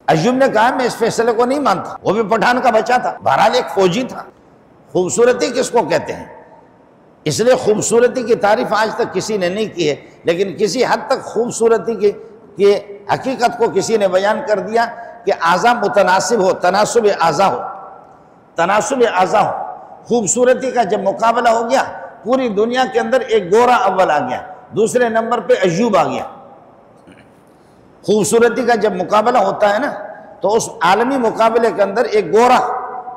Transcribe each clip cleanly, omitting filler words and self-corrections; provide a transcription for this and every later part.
ایوب نے کہا میں اس فیصلے کو نہیں مانتا، وہ بھی پٹھان کا بچہ تھا، بہرحال ایک فوجی تھا۔ خوبصورتی کس کو کہتے ہیں؟ اس لیے خوبصورتی کی تعریف آج تک کسی نے نہیں کی ہے، لیکن کسی حد تک خوبصورتی کی حقیقت کو کسی نے بیان کر دیا کہ اعضاء متناسب ہو، تناسب اعضاء ہو، تناسب اعضاء ہو۔ خوبصورتی کا جب مقابلہ ہو گیا، پوری دنیا کے اندر ایک گورا اول آ گیا، دوسرے نمبر پہ ایوب آ گیا۔ خوبصورتی کا جب مقابلہ ہوتا ہے نا، تو اس عالمی مقابلے کے اندر ایک گورا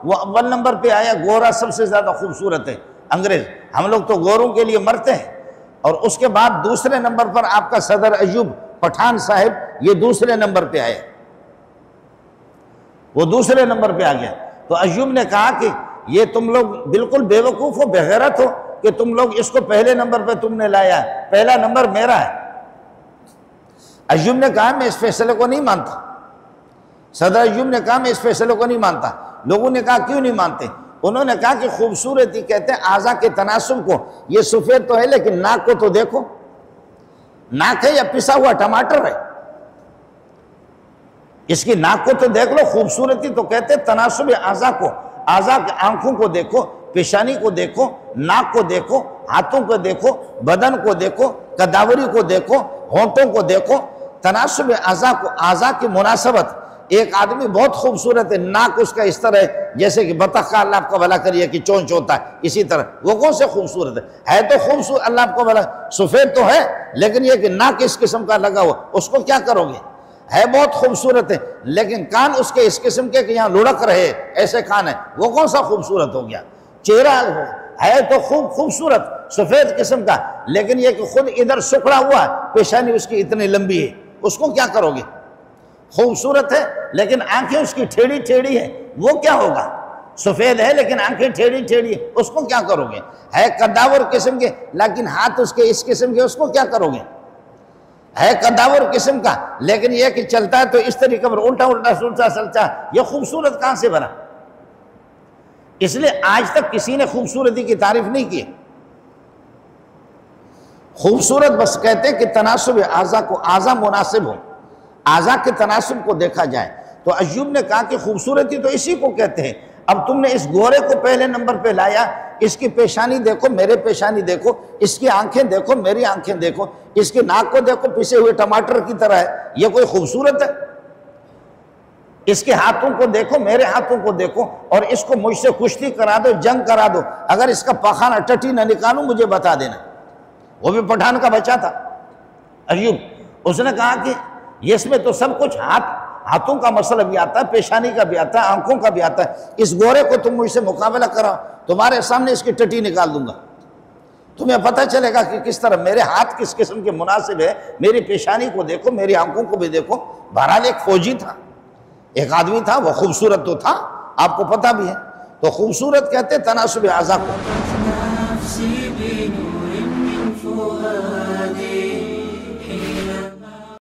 وہ اول نمبر پہ آیا۔ گورا سب سے زیادہ خوبصورت ہے، انگریز۔ ہم لوگ تو گوروں کے لیے مرتے ہیں، اور اس کے بعد دوسرے نمبر پر آپ کا صدر ایوب پٹھان صاحب، یہ دوسرے نمبر پہ آئے، وہ دوسرے نمبر پہ آ گیا۔ تو ایوب نے کہا کہ یہ تم لوگ بالکل بے وقوف ہو، بے غیرت ہو کہ تم لوگ اس کو پہلے نمبر پہ تم نے لایا ہے، پہلا نمبر میرا ہے۔ ایوب نے کہا میں اس فیصلے کو نہیں مانتا۔ صدر ایوب نے کہا میں اس فیصلے کو نہیں مانتا۔ لوگوں نے کہا کیوں نہیں مانتے؟ انہوں نے کہا کہ خوبصورتی کہتے ہیں اعضاء کے تناسب کو، یہ سفید تو ہے لیکن ناک کو تو دیکھو، ناک ہے یا پسا ہوا ٹماٹر ہے، اس کی ناک کو تو دیکھ لو۔ خوبصورتی تو کہتے ہیں تناسب اعضاء کو، اعضاء کے آنکھوں کو دیکھو، پیشانی کو دیکھو، ناک کو دیکھو، ہاتھوں کو دیکھو، بدن کو دیکھو، کداوری کو دیکھو، ہونٹوں کو دیکھو، تناسب اعضاء کو، اعضاء کی مناسبت۔ ایک آدمی بہت خوبصورت ہے، ناک اس کا اس طرح ہے جیسے کہ بطخ کا اللہ آپ کا بھلا کریے کہ چونچ ہوتا ہے، اسی طرح وہ کون سے خوبصورت ہے تو خوبصورت، اللہ آپ کو بھلا سفید تو ہے لیکن یہ کہ ناک اس قسم کا لگا ہوا، اس کو کیا کرو گے؟ ہے بہت خوبصورت ہے لیکن کان اس کے اس قسم کے کہ یہاں لڑک رہے، ایسے کان ہے، وہ کون سا خوبصورت ہو گیا؟ چہرہ ہے تو خوبصورت سفید قسم کا، لیکن یہ کہ خود ادھر سکڑا ہوا ہے، پیشانی اس کی اتنی لمبی ہے، اس کو کیا کرو گے؟ خوبصورت ہے لیکن آنکھیں اس کی ٹھیڑی ٹھیڑی ہے، وہ کیا ہوگا؟ سفید ہے لیکن آنکھیں ٹھیڑی ٹھیڑی ہے، اس کو کیا کرو گے؟ ہے قداور قسم کے لیکن ہاتھ اس کے اس قسم کے، اس کو کیا کرو گے؟ ہے قداور قسم کا لیکن یہ کہ چلتا ہے تو اس طریقے پر الٹا الٹا سلٹا سلٹا، یہ خوبصورت کہاں سے بنا؟ اس لیے آج تک کسی نے خوبصورتی کی تعریف نہیں کی۔ خوبصورت بس کہتے ہیں کہ تناسب اعضاء کو، اعضاء مناسب ہو، اعضاء کے تناسب کو دیکھا جائے۔ تو ایوب نے کہا کہ خوبصورتی تو اسی کو کہتے ہیں، اب تم نے اس گورے کو پہلے نمبر پہ لایا، اس کی پیشانی دیکھو، میرے پیشانی دیکھو، اس کی آنکھیں دیکھو، میری آنکھیں دیکھو، اس کی ناک کو دیکھو، پسے ہوئے ٹماٹر کی طرح ہے، یہ کوئی خوبصورت ہے؟ اس کے ہاتھوں کو دیکھو، میرے ہاتھوں کو دیکھو، اور اس کو مجھ سے کشتی کرا دو، جنگ کرا دو، اگر اس کا پخانہ ٹٹی نہ نکالوں مجھے بتا دینا۔ وہ بھی پٹھان کا بچہ تھا ایوب، اس نے کہا کہ اس میں تو سب کچھ ہاتھوں کا مسئلہ بھی آتا ہے، پیشانی کا بھی آتا ہے، آنکھوں کا بھی آتا ہے، اس گورے کو تم مجھ سے مقابلہ کراؤ، تمہارے سامنے اس کی ٹٹی نکال دوں گا، تمہیں پتہ چلے گا کہ کس طرح میرے ہاتھ کس قسم کے مناسب ہے، میری پیشانی کو دیکھو، میری آنکھوں کو بھی دیکھو۔ بہرحال ایک فوجی تھا، ایک آدمی تھا، وہ خوبصورت تو تھا، آپ کو پتہ بھی ہے۔ تو خوبصورت کہتے تناسب اعضاء کو۔